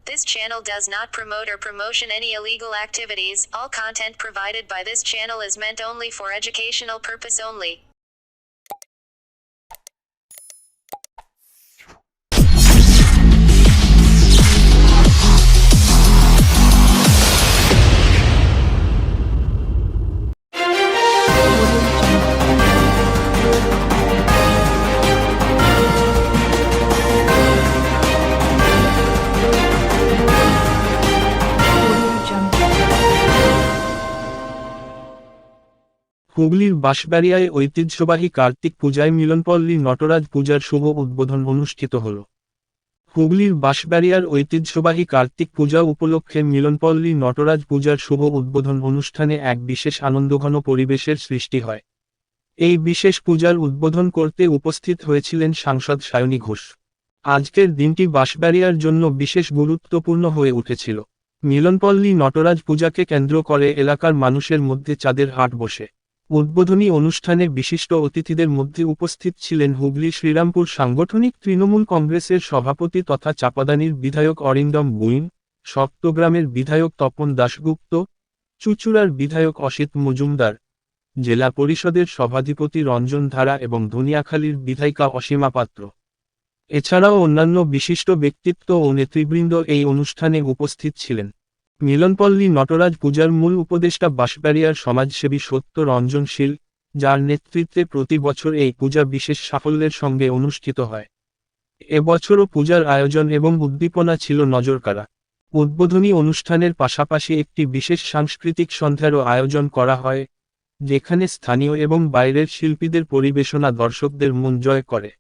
This channel does not promote or promotion any illegal activities. All content provided by this channel is meant only for educational purpose only. হুগলির বাঁশবাড়িয়ায় ঐতিহ্যবাহী কার্তিক পূজায় মিলনপল্লী নটরাজ পূজার শুভ উদ্বোধন অনুষ্ঠিত হল। হুগলির বাঁশবাড়িয়ার ঐতিহ্যবাহী কার্তিক পূজা উপলক্ষে মিলনপল্লী নটরাজ পূজার শুভ উদ্বোধন অনুষ্ঠানে এক বিশেষ আনন্দঘন পরিবেশের সৃষ্টি হয়। এই বিশেষ পূজার উদ্বোধন করতে উপস্থিত হয়েছিলেন সাংসদ সায়নী ঘোষ। আজকের দিনটি বাঁশবাড়িয়ার জন্য বিশেষ গুরুত্বপূর্ণ হয়ে উঠেছিল। মিলনপল্লী নটরাজ পূজাকে কেন্দ্র করে এলাকার মানুষের মধ্যে চাঁদের হাট বসে। উদ্বোধনী অনুষ্ঠানে বিশিষ্ট অতিথিদের মধ্যে উপস্থিত ছিলেন হুগলি শ্রীরামপুর সাংগঠনিক তৃণমূল কংগ্রেসের সভাপতি তথা চাপাদানির বিধায়ক অরিন্দম বুইন, সপ্তগ্রামের বিধায়ক তপন দাশগুপ্ত, চুঁচুড়ার বিধায়ক অসিত মজুমদার, জেলা পরিষদের সভাধিপতি রঞ্জন ধারা এবং ধনিয়াখালীর বিধায়িকা অসীমা পাত্র। এছাড়াও অন্যান্য বিশিষ্ট ব্যক্তিত্ব ও নেতৃবৃন্দ এই অনুষ্ঠানে উপস্থিত ছিলেন। মিলনপল্লী নটরাজ পূজার মূল উপদেষ্টা বাঁশবাড়িয়ার সমাজসেবী সত্য রঞ্জন শীল, যার নেতৃত্বে প্রতি বছর এই পূজা বিশেষ সাফল্যের সঙ্গে অনুষ্ঠিত হয়। এবছরও পূজার আয়োজন এবং উদ্দীপনা ছিল নজরকাড়া। উদ্বোধনী অনুষ্ঠানের পাশাপাশি একটি বিশেষ সাংস্কৃতিক সন্ধ্যারও আয়োজন করা হয়, যেখানে স্থানীয় এবং বাইরের শিল্পীদের পরিবেশনা দর্শকদের মন জয় করে।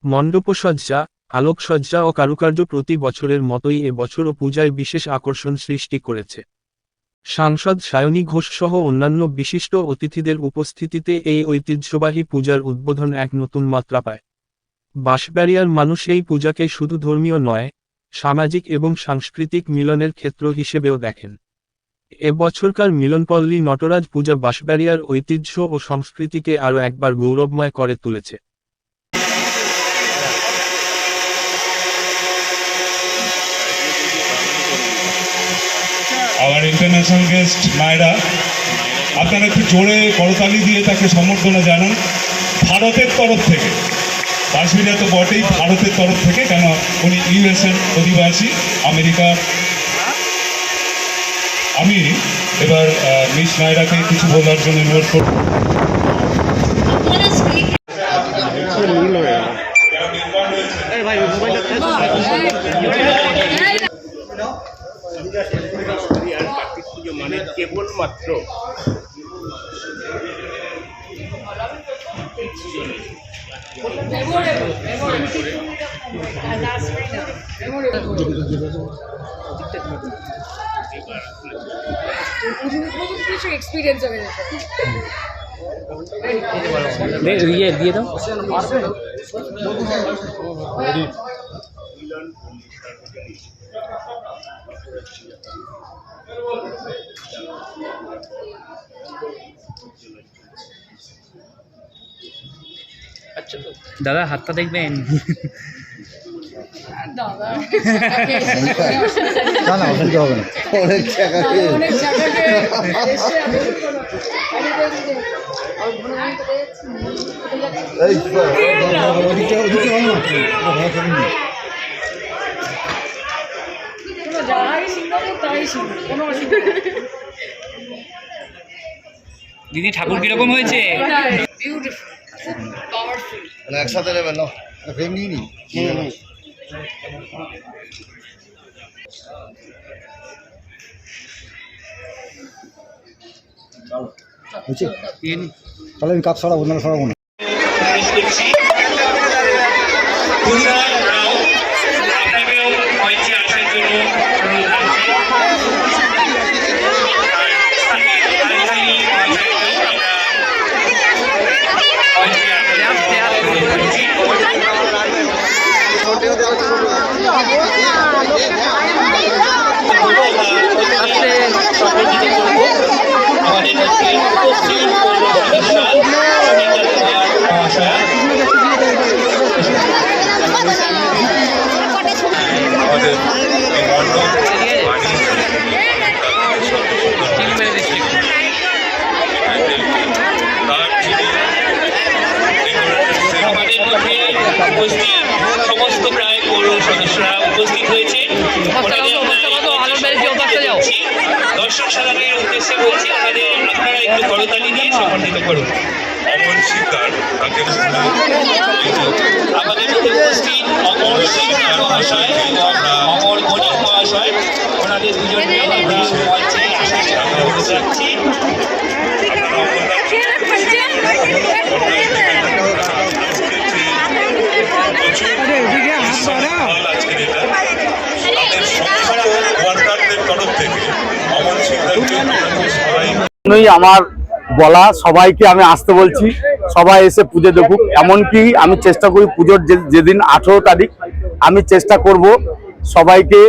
মণ্ডপসজ্জা, আলোকসজ্জা ও কারুকার্য প্রতি বছরের মতোই এবছরও পূজায় বিশেষ আকর্ষণ সৃষ্টি করেছে। সাংসদ সায়নী ঘোষ সহ অন্যান্য বিশিষ্ট অতিথিদের উপস্থিতিতে এই ঐতিহ্যবাহী পূজার উদ্বোধন এক নতুন মাত্রা পায়। বাঁশবাড়িয়ার মানুষ এই পূজাকে শুধু ধর্মীয় নয়, সামাজিক এবং সাংস্কৃতিক মিলনের ক্ষেত্র হিসেবেও দেখেন। এবছরকার মিলনপল্লী নটরাজ পূজা বাঁশবাড়িয়ার ঐতিহ্য ও সংস্কৃতিকে আরও একবার গৌরবময় করে তুলেছে। আমার ইন্টারন্যাশনাল গেস্ট মায়েরা, আপনারা একটু জোরে করতালি দিয়ে তাকে সম্বর্ধনা জানান ভারতের তরফ থেকে। বাঁশবাড়িয়া তো বটেই, ভারতের তরফ থেকে, কেন উনি ইউএসএর অধিবাসী, আমেরিকার। আমি এবার মিস নায়রাকে কিছু বলার জন্য অনুরোধ করব। কার্তিক পুজো মানে কেবলমাত্র এক্সপিরিয়েন্স হবে দিয়ে দাও। আচ্ছা দাদা হাতটা দেখবেন। দিদি ঠাকুর কিরকম হয়েছে? একসাথে নেবেন না, ফ্রেম নিয়ে নি। তাহলে আমি কাজ সরাবো, না সরাবো না। আমাদের সম্মানিত করুন। অমর শিকদার তাকে আমাদের উপস্থিত অমর শিকদার মহাশয় এবং অমর গণিত মহাশয়, ওনাদের দুজনকে আমরা মঞ্চে আসার জন্য অনুরোধ রাখছি। আমার বলা সবাইকে আমি আসতে বলছি, সবাই এসে পুজো দেখুক। এমনকি আমি চেষ্টা করি পুজোর যেদিন 18 তারিখ আমি চেষ্টা করব সবাইকে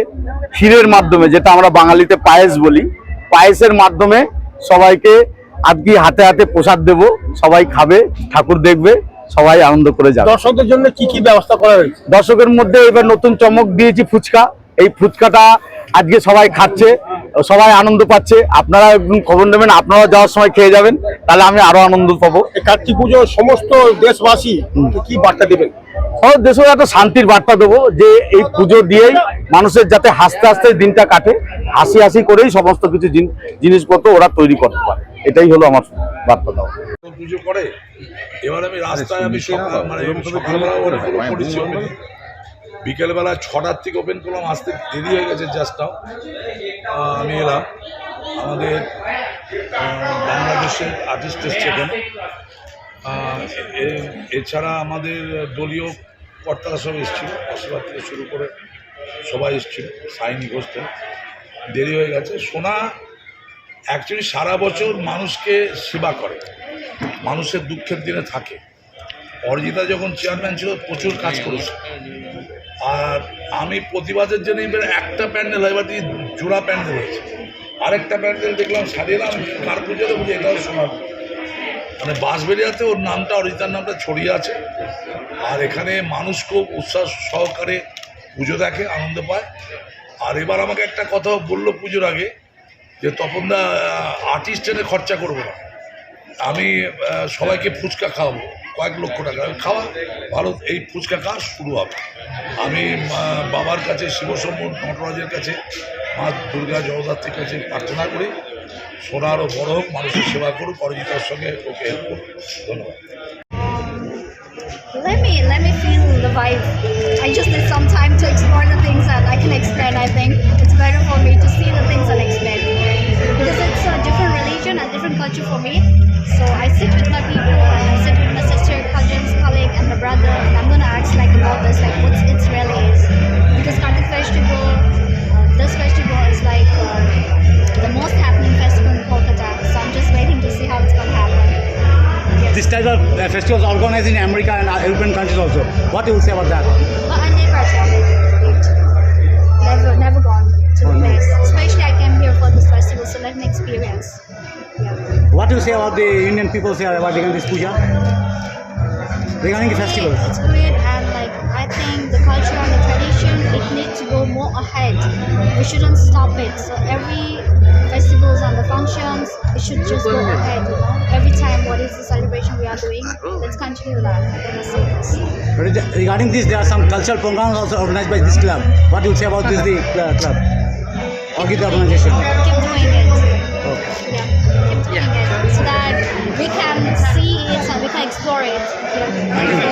ক্ষীরের মাধ্যমে, যেটা আমরা বাঙালিতে পায়েস বলি, পায়েসের মাধ্যমে সবাইকে আজকে হাতে হাতে প্রসাদ দেব। সবাই খাবে, ঠাকুর দেখবে, সবাই আনন্দ করে যাবে। দর্শকদের জন্য কি কি ব্যবস্থা করা হয়েছে? দর্শকের মধ্যে এবার নতুন চমক দিয়েছি ফুচকা। এই ফুচকাটা আজকে সবাই খাচ্ছে, সবাই আনন্দ পাচ্ছে। আপনারা একদম খবর নেবেন, আপনারা যাওয়ার সময় খেয়ে যাবেন, তাহলে আমি আরো আনন্দ পাবো। এই কার্তিক পুজো সমস্ত দেশবাসী কি বার্তা দেবেন? সব দেশে একটা শান্তির বার্তা দেবো, যে এই পুজো দিয়েই মানুষের যাতে হাসতে হাসতে দিনটা কাটে, হাসি হাসি করেই সমস্ত কিছু জিনিসপত্র ওরা তৈরি করতে পারে। এটাই হলো আমার বার্তা দেওয়া। পুজো করে এবার আমি রাস্তায় আমি সকালবেলা করেছি, বিকেলবেলা 6টার থেকে ওপেন করলাম, আসতে দেরি হয়ে গেছে জাস্ট নাও আমি এলাম। আমাদের বাংলাদেশের আর্টিস্ট এসছে এখানে, এছাড়া আমাদের দলীয় কর্তারা সব এসেছিল, আশীর্বাদ থেকে শুরু করে সবাই এসেছিল, সাইনি ঘোষতে দেরি হয়ে গেছে। সোনা অ্যাকচুয়ালি সারা বছর মানুষকে সেবা করে, মানুষের দুঃখের দিনে থাকে। অরিজিতা যখন চেয়ারম্যান ছিল প্রচুর কাজ করেছে, আর আমি প্রতিবাদের জন্য এবার একটা প্যান্ডেল হয়, এবার জোড়া প্যান্ডেল হয়েছে। আরেকটা প্যান্ডেল দেখলাম সারিয়েলাম, কার পুজোতে বুঝে এটাও সোনার, মানে বাঁশবেড়িয়াতে ওর নামটা, অরিজিতার নামটা ছড়িয়ে আছে। আর এখানে মানুষ খুব উৎসাহ সহকারে পুজো দেখে, আনন্দ পায়। আর এবার আমাকে একটা কথা বললো পুজোর আগে, যে তপনদা আর্টিস্ট এনে খরচা করবো না, আমি সবাইকে ফুচকা খাওয়াবো, কয়েক লক্ষ টাকা খাওয়া ভালো, এই ফুচকা খাওয়া শুরু হবে। আমি বাবার কাছে, শিবশম্ভু নটরাজের কাছে, মা দুর্গা জগদ্ধাত্রীর কাছে প্রার্থনা করি সোনা আরও বড় হোক, মানুষের সেবা করুক, অরিজিতার সঙ্গে ওকে হেল্প করুক। ধন্যবাদ। Let me feel the vibe. I just need some time to explore the things that I can explain. I think it's better for me to see the things and explain, because it's a different religion and different culture for me. So I sit with my people, and I sit with my sister, cousins, colleague, and my brother, and I'm gonna ask like about this, like what it really is. Because Kartik festival, this festival is like the most happening festival in Kolkata. So I'm just waiting to see how it's gonna happen. Yes. This type of festivals organized in America and European countries also. What do you say about that? But I never attended it. Never gone to the place. Especially I came here for this festival, so let me experience. Yeah. What do you say about the Indian people say about this puja? Regarding the festival. It's great, and like I think the culture and the tradition, it needs to go more ahead. We shouldn't stop it. So every festivals and the functions, it should just go ahead, you know. Every time what is the celebration we are doing, let's continue that. Let us see this. Regarding this, there are some cultural programs also organized by this club. What do you say about this club? Or the organization? Keep doing it. Okay. Yeah, keep doing it so that we can see it and we can explore it. Yeah.